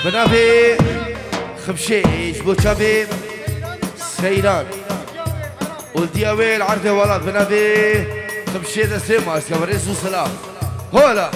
بنافي خبشيش بوشابي سيران والدياوي العرض ولاد بنافي خبشي دسيما سكبريس وسلام هولا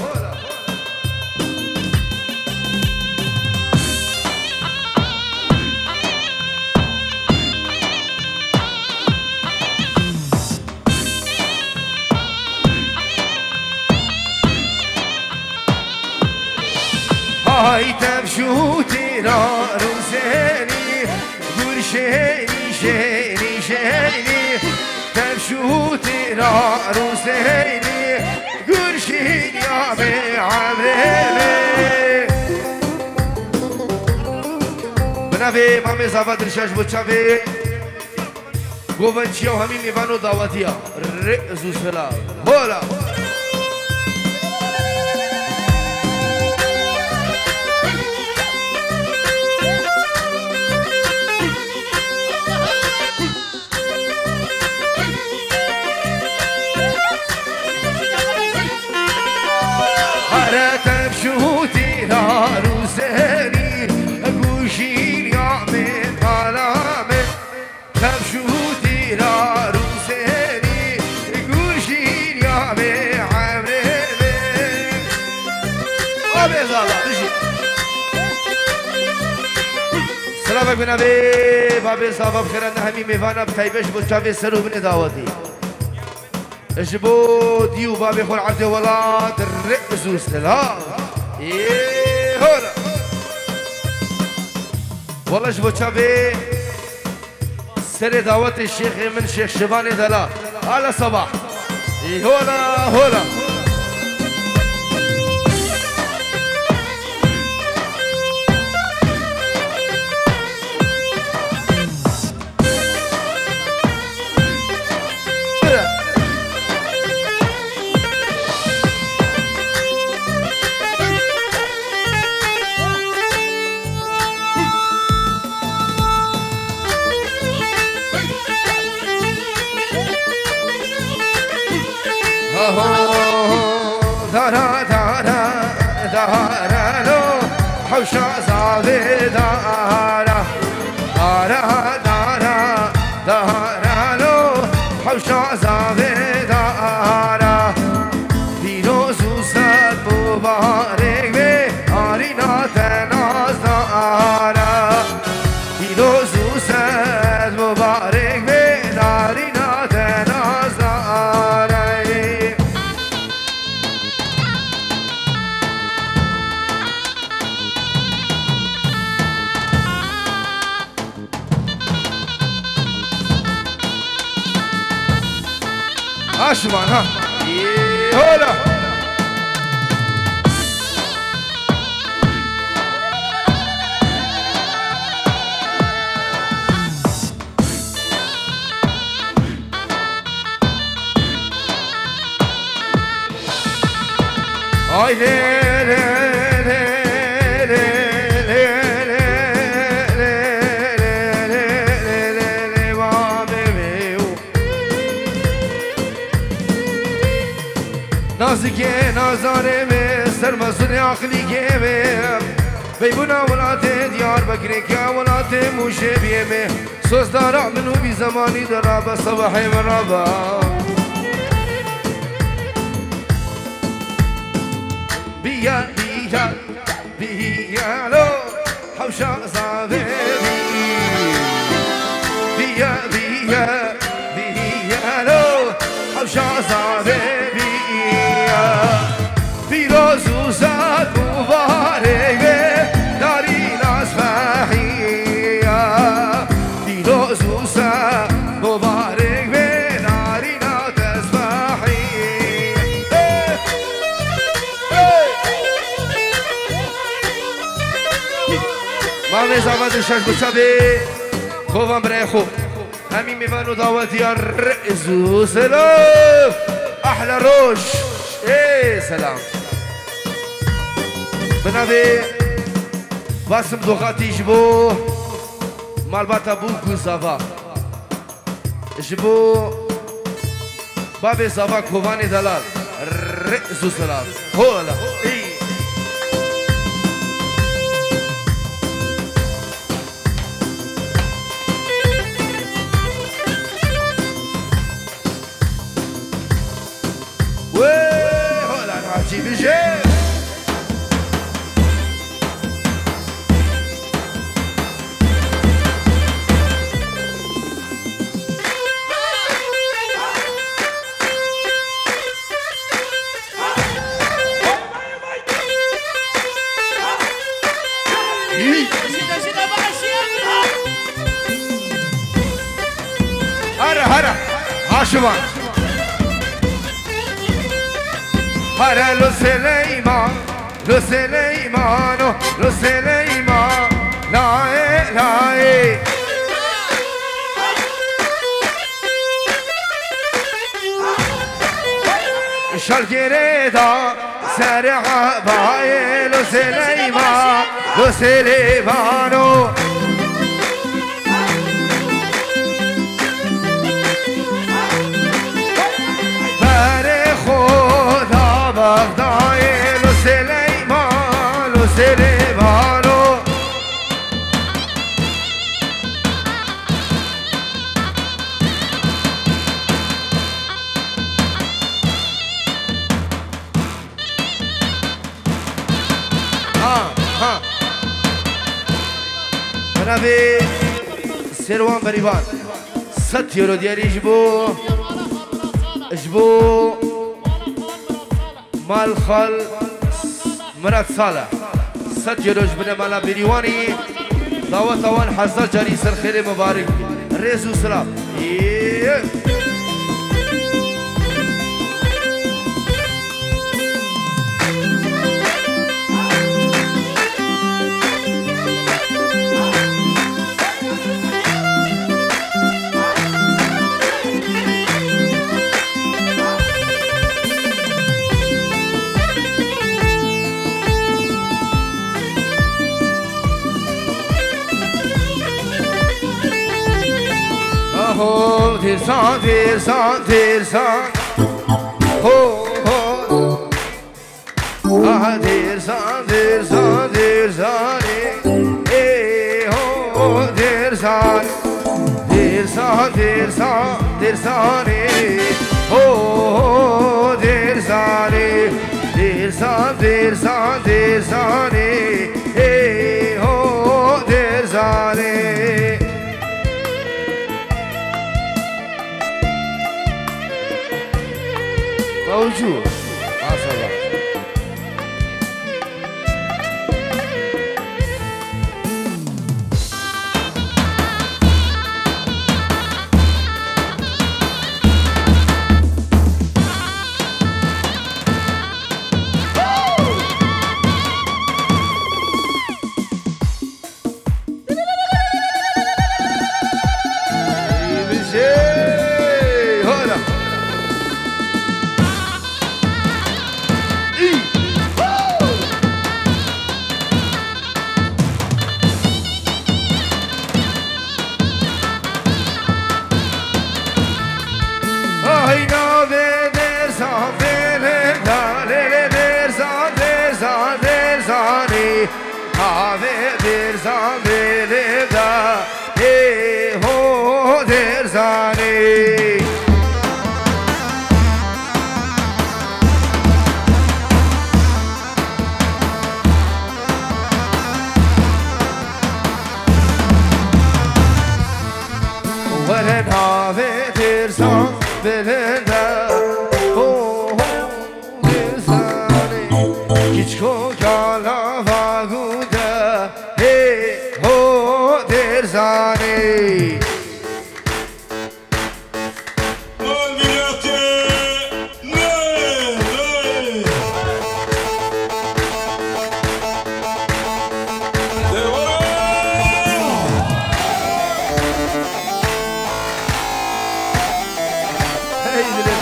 هاي تمشو تيرار وزيني قول شيني شيني شيني تمشو تيرار وزيني قول شيني يا بي عمري بنافي مامي زافت رشاش بوچافي قوبنشيو همي ميبانو دعوتيا رئزو سلام هولا تمشوتي نار وزاني أقوشين يا من ظلامي تمشوتي نار وزاني أقوشين يا من عمري أبي ظلام سلامك بنابي بابي صافا بخير أن همي ميفانا بتايبش بوشافي سرو بني دعوتي اجبو ديو بابي خور عبد ولاد الرئز والسلام ايه هولا والله اجبو تشافي سري دعوت الشيخ من شيخ شباني دلا على صباح ايه هولا هولا دارا دارا دارا لو حوشا زاوي دارا دارا دارا دارا لو حوشا زاوي دارا فيروز وسد مبارك بي آرينا تناز دارا فيروز وسد مبارك بي آرينا تناز دارا عشمان ها هولا اي نازكي نازاني مستر مصري عقلي كيمي بيبونا ولاتي ديار بكريكا ولاتي مشبيمي سوز دارا منو بي زماني درابا صباحي مرابا بيا بيا بيا لو حوشا صابي بيا بيا بيا لو حوشا صابي فيروز وزاد مبارك داري ناس فحية فيروز وزاد مبارك داري ناس فحية زاواد شش بسابي خوفم برای خوب همین میوانو دعوتی رئیسو سلام احلى روش ايه سلام بنابي باسم دوغاتي جبو مالباتا بوكو زافا جبو بابي زافا كوفاني دلال رئيسو سلام هولا ايه هاشمان هره لو سلیمان لو سلیمانو لو سلیمان لای لای شالگیره دا سر عبای لو سلیمان لو سلیمانو بغدای لو سلیمان لو سلیمانو بنابي سروان بريبان 100 يورو ديالي جبو مال خال مرات صالح 100 يورو جبنا مالا بريواني دعوة طوال حزار جاري سر خير مبارك ريز وسلام ho dirsan dirsan dirsan ho ho ah dirsan dirsan dirsan eh ho dirsan dirsan dirsan dirsan ho dirsan dirsan dirsan dirsan eh ho dirsan موجود ما شاء الله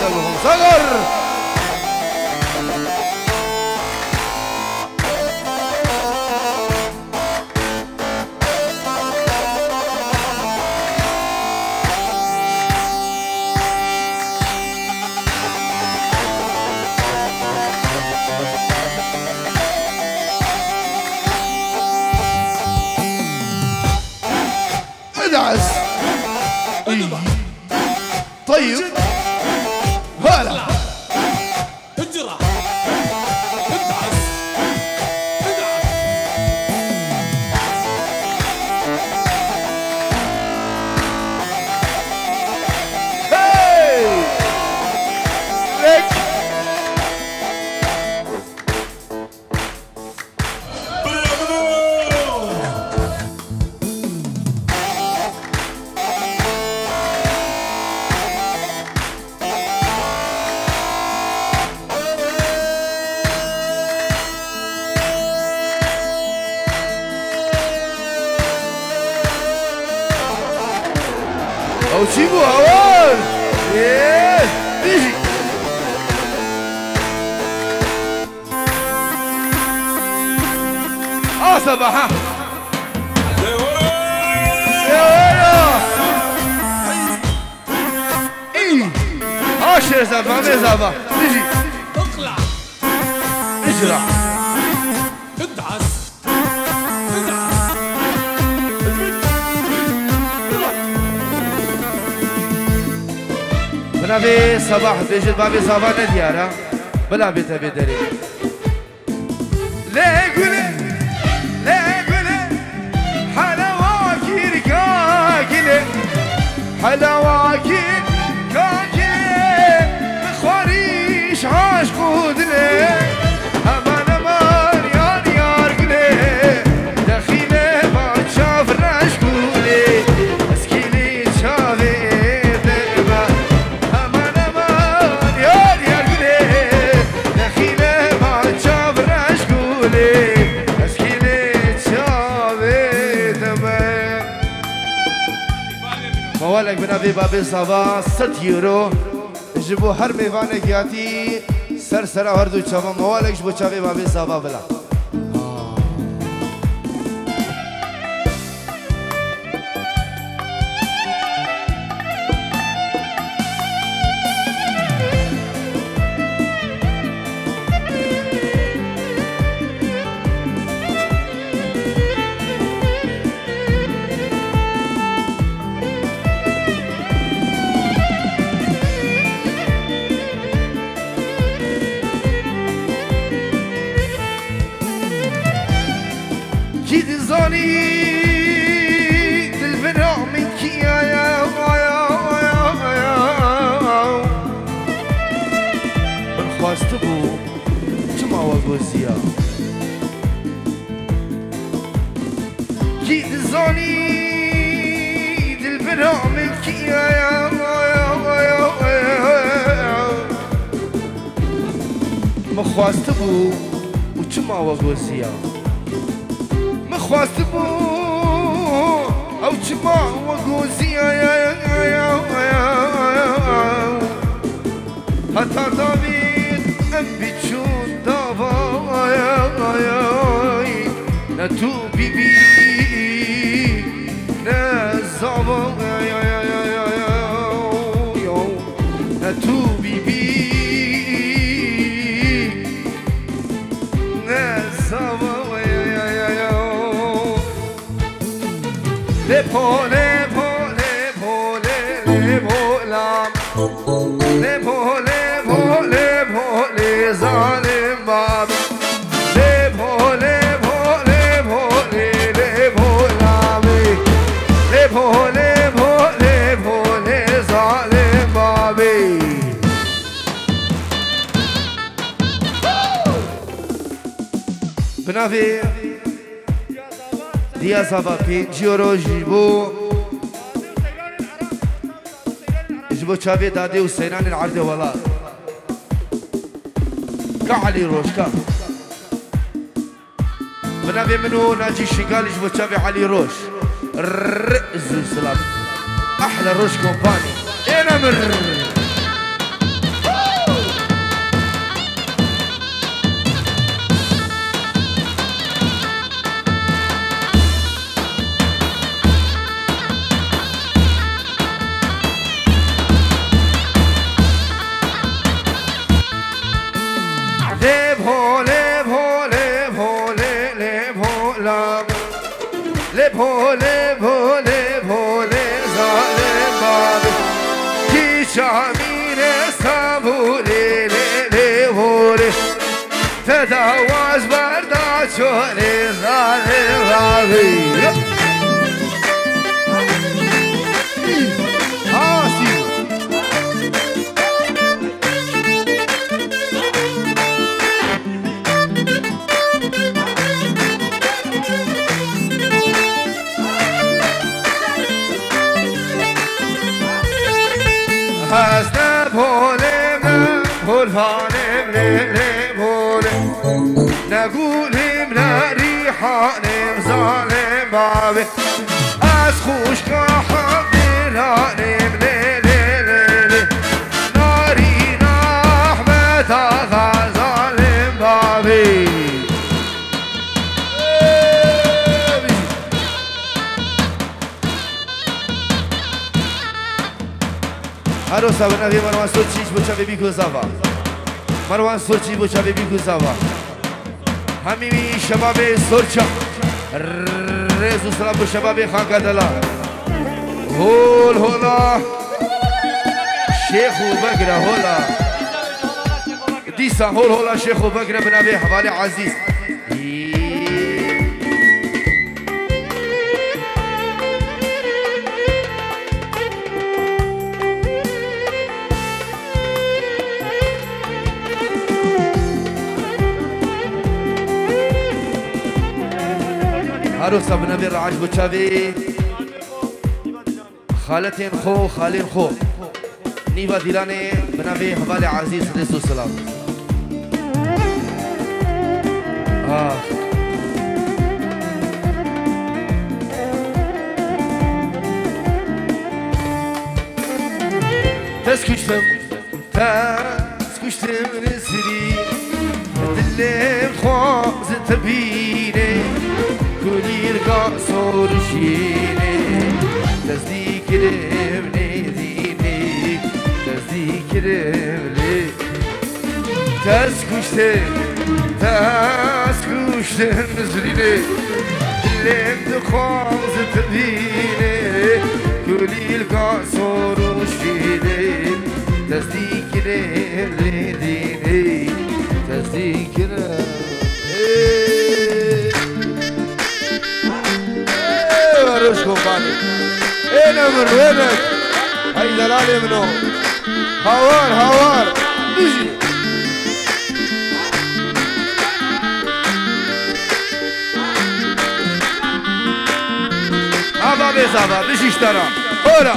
قلبهم صغر ادعس طيب هلا اجرى ادعس ادعس هاي لك او سيبوا هوان ايه بيجي صباحا يا ويلا ايه عاشر زبا مزابا بيجي اطلع اجرع ادعس ادعس بنابي صباح بيجي بابي صباح نديارة بلا بيتا بيدري لا قولي لا قولي حلواكي ركاكي حلواكي كاكي بخواريش عاشقودني امان امان يار يار قلي دخيلي ما تشاف راشقولي اسكيلي تشافي موالك بنابي بابي صبا 6 يورو جبو هر ميوانك ياتي سر هردو چاوا موالك جبو چاوي بابي صبا بلا مخواست بو و چما وگوزیا مخواست بو او چما وگوزیا حتی داوید ام بیچون داوای نه تو بی بی نه زاوای نه تو بی بی Lepo, lepo, lepo, lepo, lam. Lepo, lepo, lepo, le zalim bab. Lepo, lepo, lepo, lepo, lam. Lepo, lepo, lepo, le zalim bab. بنافي دیا سبا 5 یورو جبو چاوی دادی و سینان العرض ولا كعلي روش كا بنابي منو ناجي شنقال جبو چاوي علي روش رئزو سلام احلى روش كومباني انا مر بوله بوله بوله ظالم بابی کی شامین استانبولی لیلی بوله تداواز بردا چولی ظالم بابی از نبولم نبولانم نبولم نگولم نریحانم ظالم بابی از خوشگاه دیرانم ناری نحمت آقا ظالم بابی عروسا به نوی مروان سرچیش بچه ببی گذاوا مروان سرچی بچه ببی گذاوا همیمی شباب سرچا رزو سلام به شباب خانقدلا هول هولا شیخو بگره هولا دیسا هول هولا شیخو بگره به نوی حوال عزیز عروسا بنبي الرعاش بوشافي خالتين خو خالين خو نيفا ديلاني بنبي حبالي عزيز رسول السلام تسكشتم نسري دلم خواز تبيني كلي القصور شيني تذكرم نذيني تذكرم لي تسكشتم نزريني دلم دخواز تبيني كلي القصور شيني تذكرم لذيني تذكرم روش كومباني انا من وينك هاي دلالي منو هوار نجي ابا بيزابا بيش اشترى هورا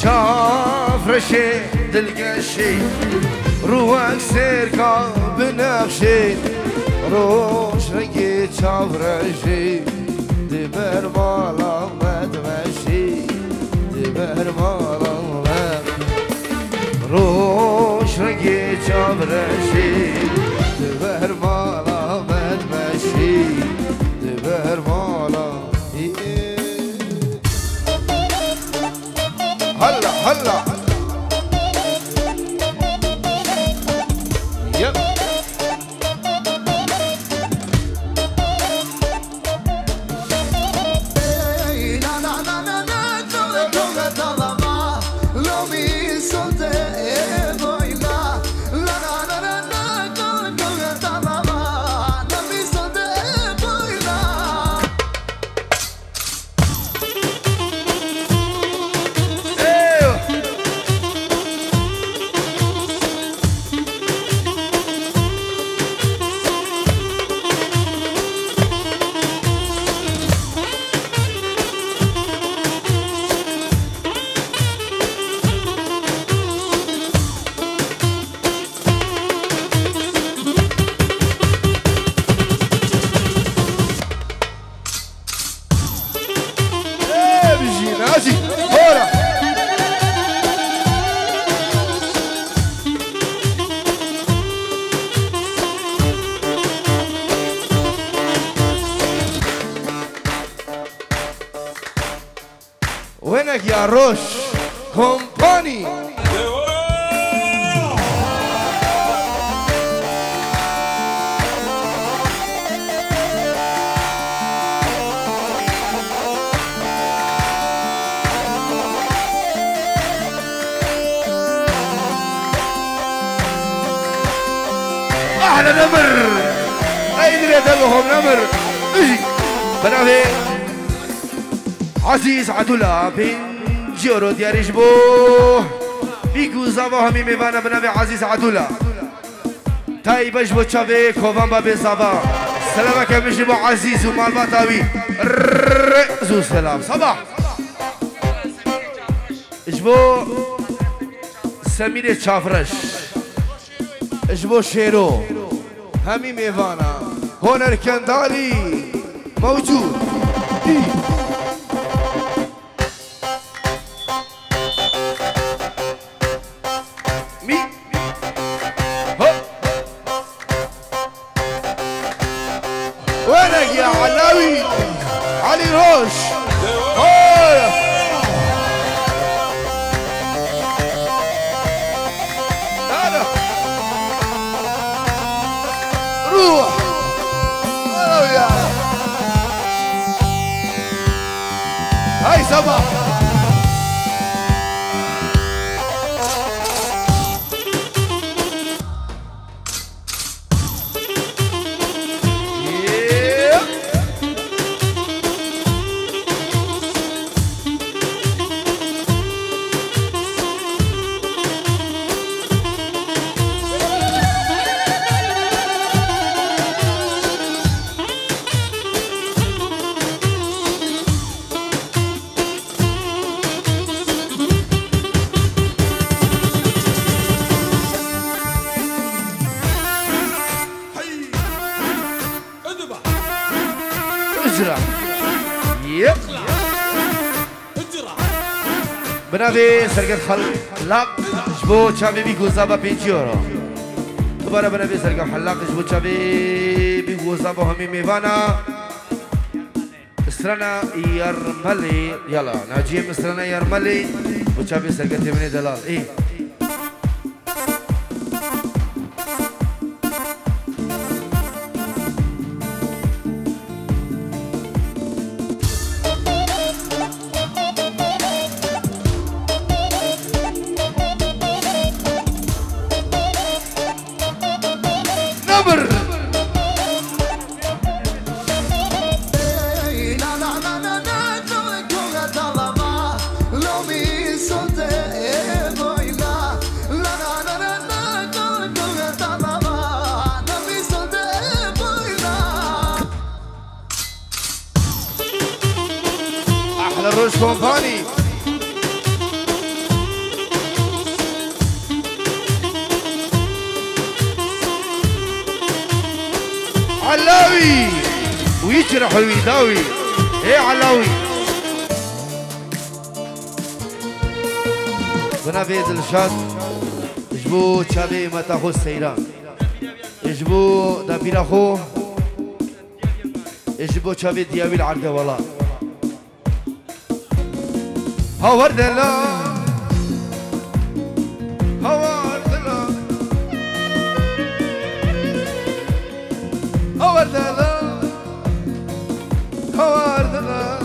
چافرشي دلقشي روحك سيركا بنقشي روش رقي چافرشي دبر مالا مدمشي دبر مالا روش رقي چافرشي دبر مالا مدمشي دبر مالا هلا يب وينك يا روش كومباني احلى نمر ايدري ادلهم نمر اجي بنافي عزيز عدولا بين جورو دياري جبو بيكو زابا همي ميوانا بنافي عزيز عدولا تاي بجبو تشافي كوفان بابي زابا سلامك مجبو عزيز ومالباتاوي زو سلام صباح جبو سمير تشافرش جبو شيرو همي ميوانا هونر كندالي موجود مي هو وينك يا علاوي علي روش روح هاي صباح بنافي سرقت حلاق جبو تشافي بيكو زابا بينجيورو دوباره بنافي سرقت حلاق جبو تشافي بيكو زابا همي ميوانا استرانا يرملي يلا ناجيم استرانا يرملي وتشافي سرقت من دلال ايه روش كومباني علاوي ويجرح ويداوي ايه علاوي بنافيد الشاد جبو تشابي متاخو السيران جبو دابير اخو جبو تشابي دياوي العرقه والله هوردلا هوردلا هوردلا هوردلا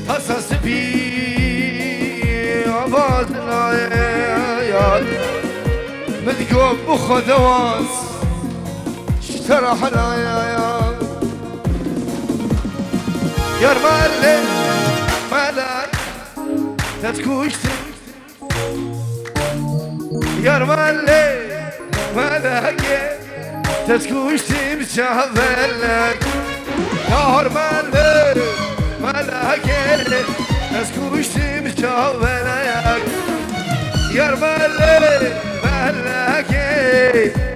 حساس بي عبادنا يا مدقوم بخدواس اشترحنا يا يرمالي مالك تتكوشتي يرمالي مالك تتكوشتي بشافلك يرمالي مالك تتكوشتي بشافلك يرمالي مالك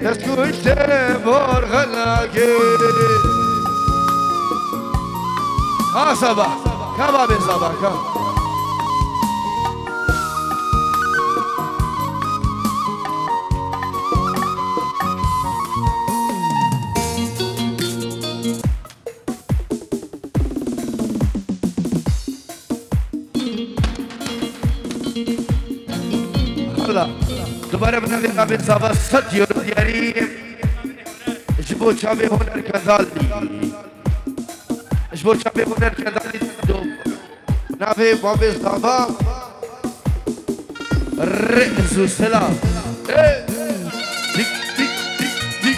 تتكوشتي بورغلك ها صباح كبابي صباح كم دوباره بنویم به زاوا 100 یورو دیاری جبو چاوی هنر کندالی جبو چاوی هنر کندالی دو نوی بابی زاوا رئیس و سلام دیک دیک دیک دیک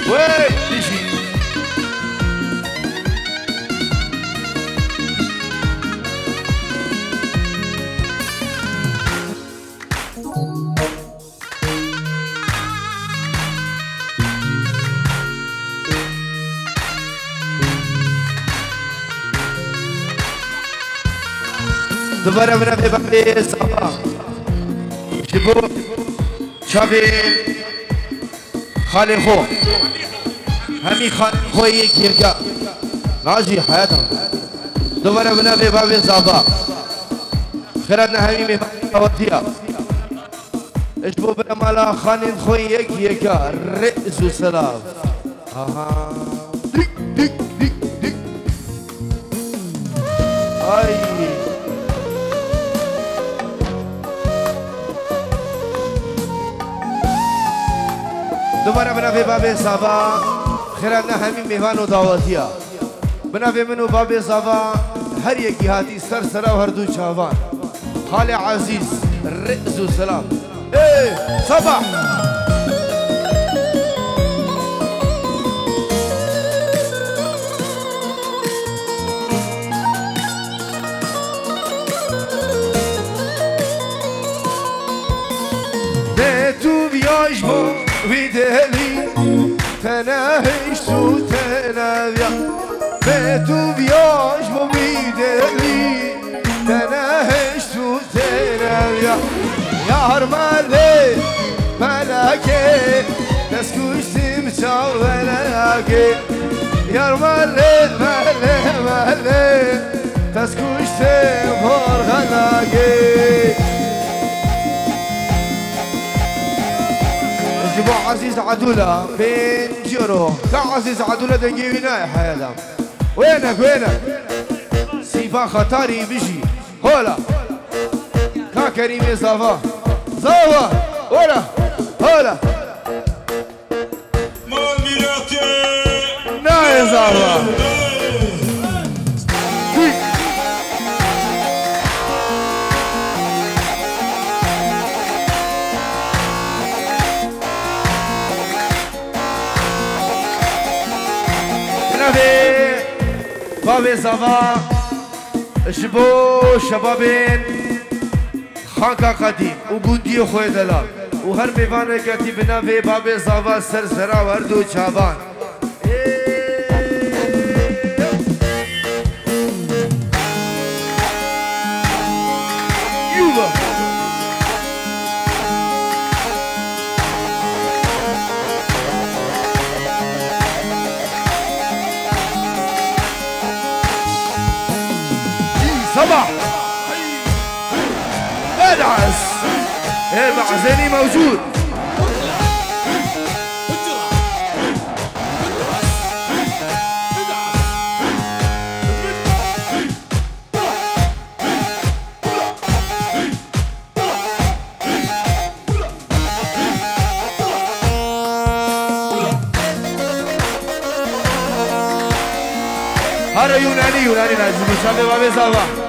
وای دیشی دوباره من به بابی زاوا جبو چاوی خالی خو همی خالی خو یکی ناجی حیاتم دوباره من به بابی زاوا خیرات همی میفوتیا جبو به مالا خانین خو یکی رئیس و سلام آها دیک دیک دیک دیک آی دوباره بنافه بابی زاوا خیرات نه همین میوان و دعوتیا بنافه منو بابی زاوا هر یکی هاتی سر سرا و هر دو چاوان خال عزیز رئیس و سلام صباح به تو بیاش با ویدلی تنهش تو تنویا به تو بیاش با ویدلی تنهش تو تنویا یار مله ملکه دست کشتیم چاو ملکه یار مله مله مله دست کشتیم پرغلکه جبو عزيز عدولة بين جيرو كعزيز عدولة دنجيبنا يا حيادام وينك سيفا خطاري بيجي هولا كا كريم زافا هولا نا زافا بابی زاوا جبو شبابین خانقا قدیم و گوندی خوی دلال و هر میوانه کتی بناوی بابی زاوا سر سرا ورد و چاوان صباح ادعس المعزني موجود هذا يوناني نازل مشابه بابي زاوا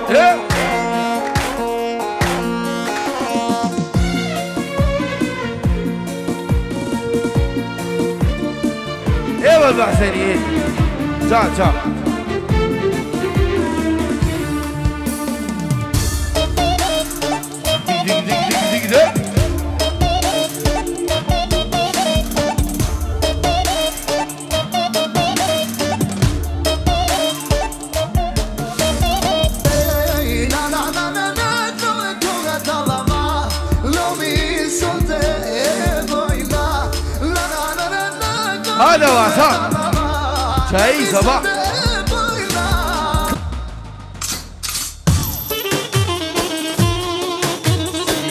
ايوه المحسنين جا دق هذا واسع شاي صباح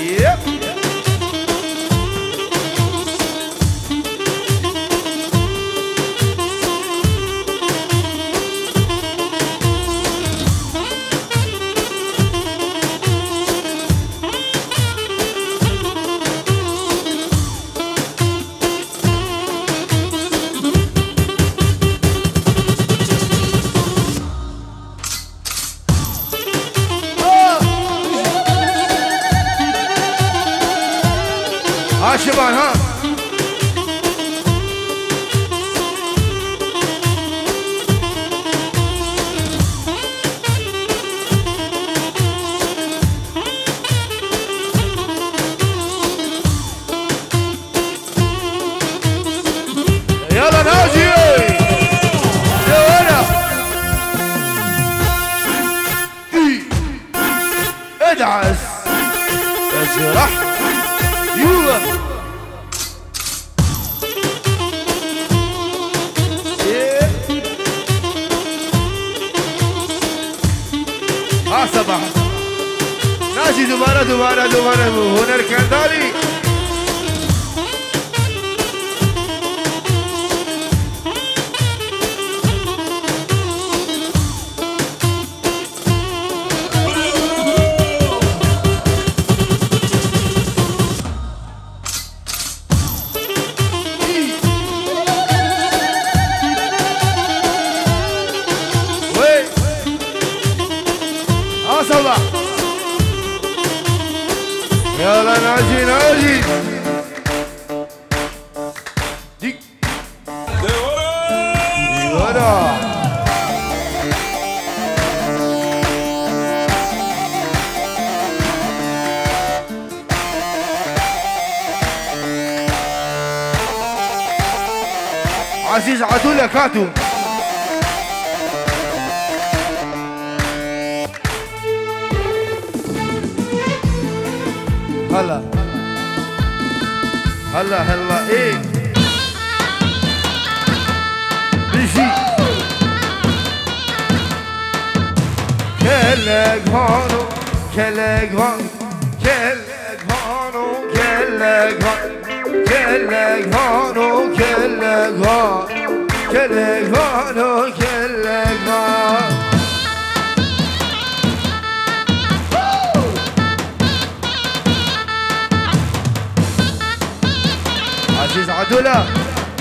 يب صباح ناجي دوباره هنر کندالی يلا ناجي ديك ورا عزيز عدولة كاتو هلا ايه بيجي كلك هانو كلك هانو كلك هانو كلك هانو كلك هانو كلك هانو كلك هانو كلك هانو عزيز عدولة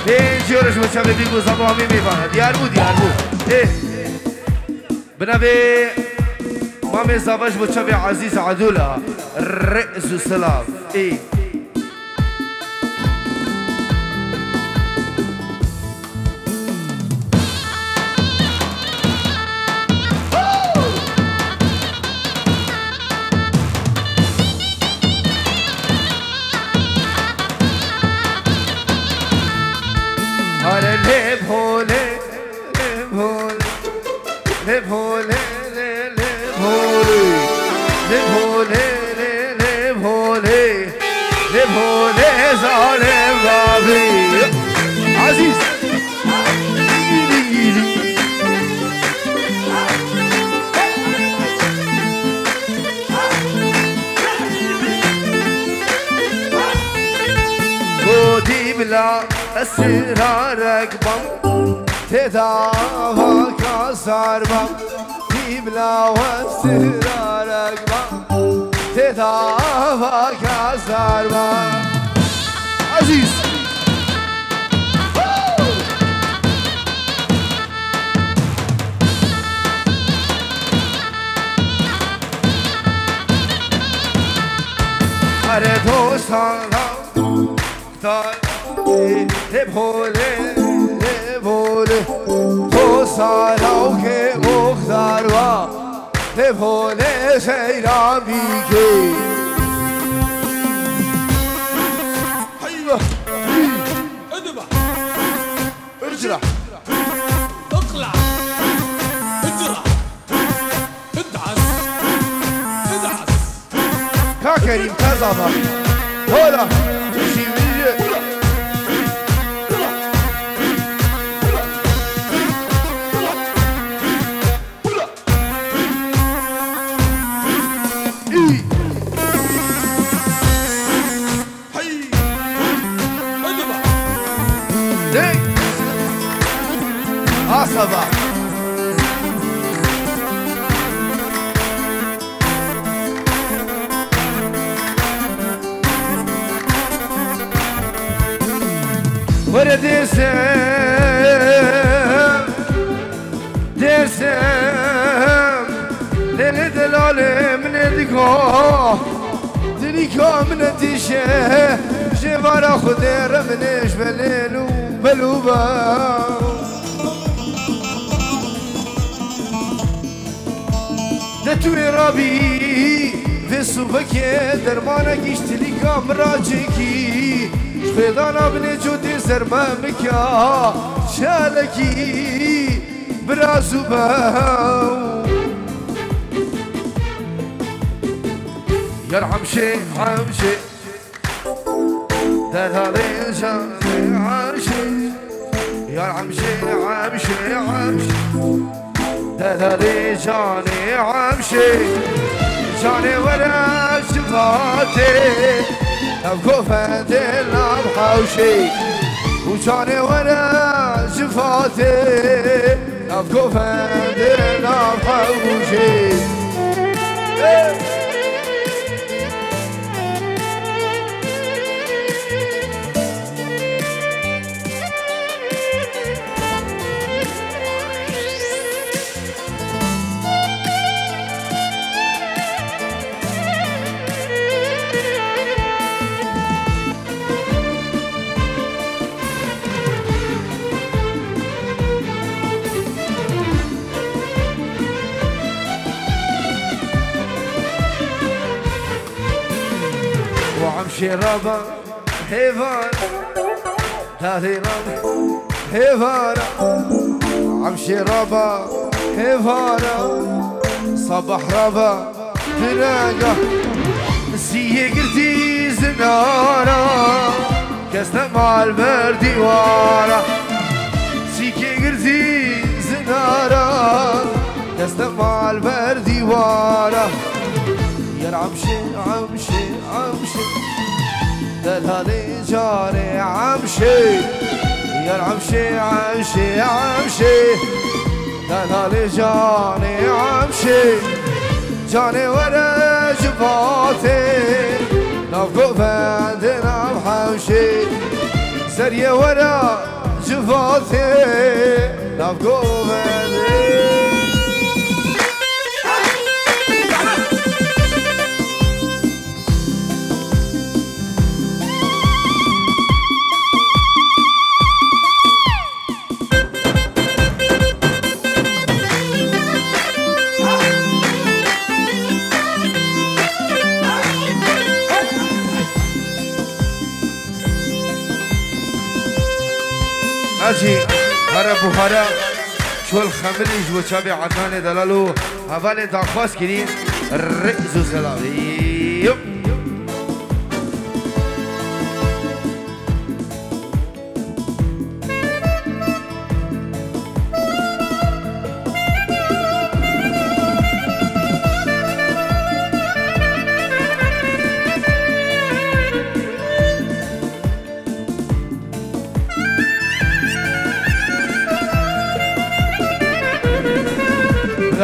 لين جورج مشابه بيقول صباح ميمي فانا ديار بو ايه بنبي مامي صباش مشابه عزيز عدولة الرئيس السلام ايه अरे ले भोले ले भोले ले भोले ले ले भोले ले भोले ले ले भोले ले भोले साले बाबी عزيز خودی بلا اسرارك بم تداوك صار بم تبلا واسرارك بم تداوك صار بم عزيز अरे दोस्ताना ले भोले तो साराओ के मुख्तारवा ले भोले सैरामी के اذبح ارجع اقلع اجرح ادعس كريم كذا هلا عصبة ورد دسم ليل دلال من دقاه دنيكا من تشه جبارا خدير منش بليلو بلوبا دتوی رابی و صبح درمانه گشتلی کامراجی کی خدانا بنی جودی زرما مکا شالکی برازو باو یار عمشه در حالی جانی عمشه یار عمشه دلالي جاني عمشي جاني ولا شفاتي بكوفة دلاب حوشي وجاني ولا شفاتي بكوفة دلاب حوشي وعمشي ربا هيفان هذه ربا هيفان عمشي ربا هيفان صباح ربا تلاقى سيه قلتي زنارة كسنا مع البردي ورا سيكي قلتي زنارة كسنا مع البردي ورا يا عمشي عمشي عمشي دلالي جاري عمشي يا عمشي عمشي عمشي دلالي جاري عمشي جاني ورا جفاتي نفقو فندنا بحوشي سرية ورا جفاتي نفقو فندنا أجي هرب وهرب شو الخمري جو شابي عدنان دلالو هفالي داخواس كرين الرئيس سلامي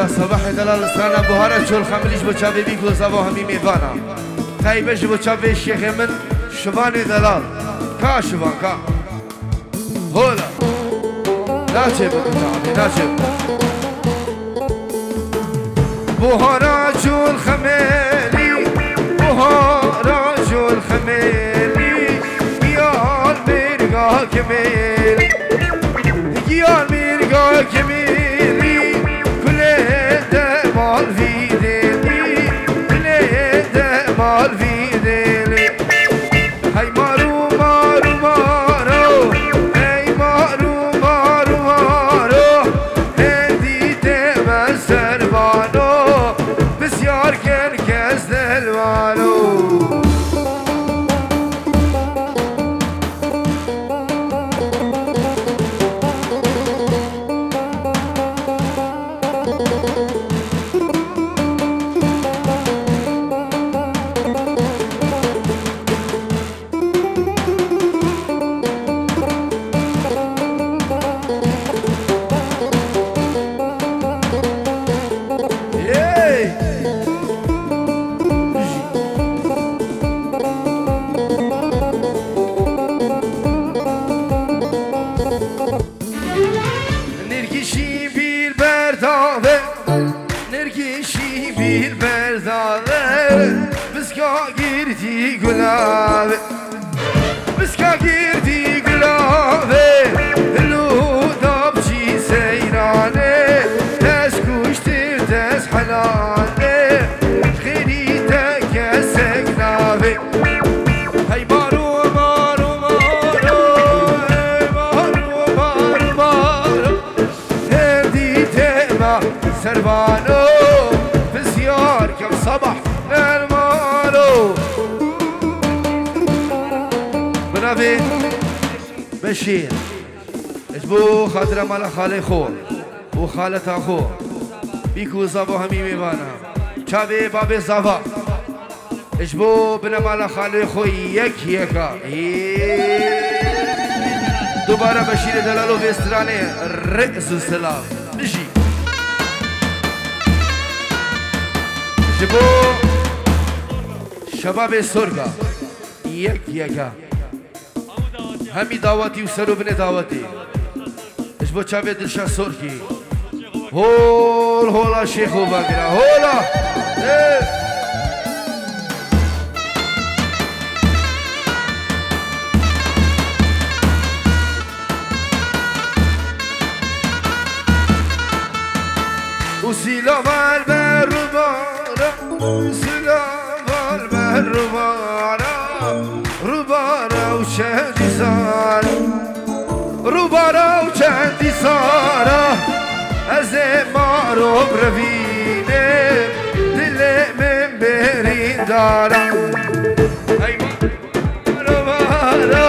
صباح دلال سانا بهارة شو الخمريش بچاوي بيكو زبا همي ميوانا خايبش بچاوي الشيخ من شباني دلال كا شبان كا هولا ناچه بكتابي ناچه بهارة شو الخمري بهارة شو الخمري يار ميرغا كميل يار ميرغا كميل مال في ديلي بليده مال في ديلي هاي مارو مارو مارو هاي مارو مارو مارو هدي تمن سربانو بسيار كن كز دلوانو سربانو بسيار كم صبح المالو بنافي بشير اجبو خاطر مال خالي خو وخالة اخو بیکو زبا همی میوانا چاوی باب زبا اجبو بنمالا خالی خوی یک یکا دوباره بشیر دلالو وسترانه رئیس السلام نجی جبو شباب سرگا یک یکا همی دعوتی و سرو بنه دعوتی اجبو چاوی دلشا سرگی هول هولا شیخو بگره هولا وسلام البربارة سلام البربارة ربارة وشادي صار ربارة وشادي صار أزمار برفينة دل من برين دارا ربارة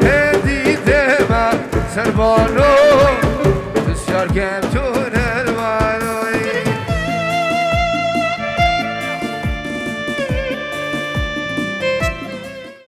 هدي دما سربانو بسیار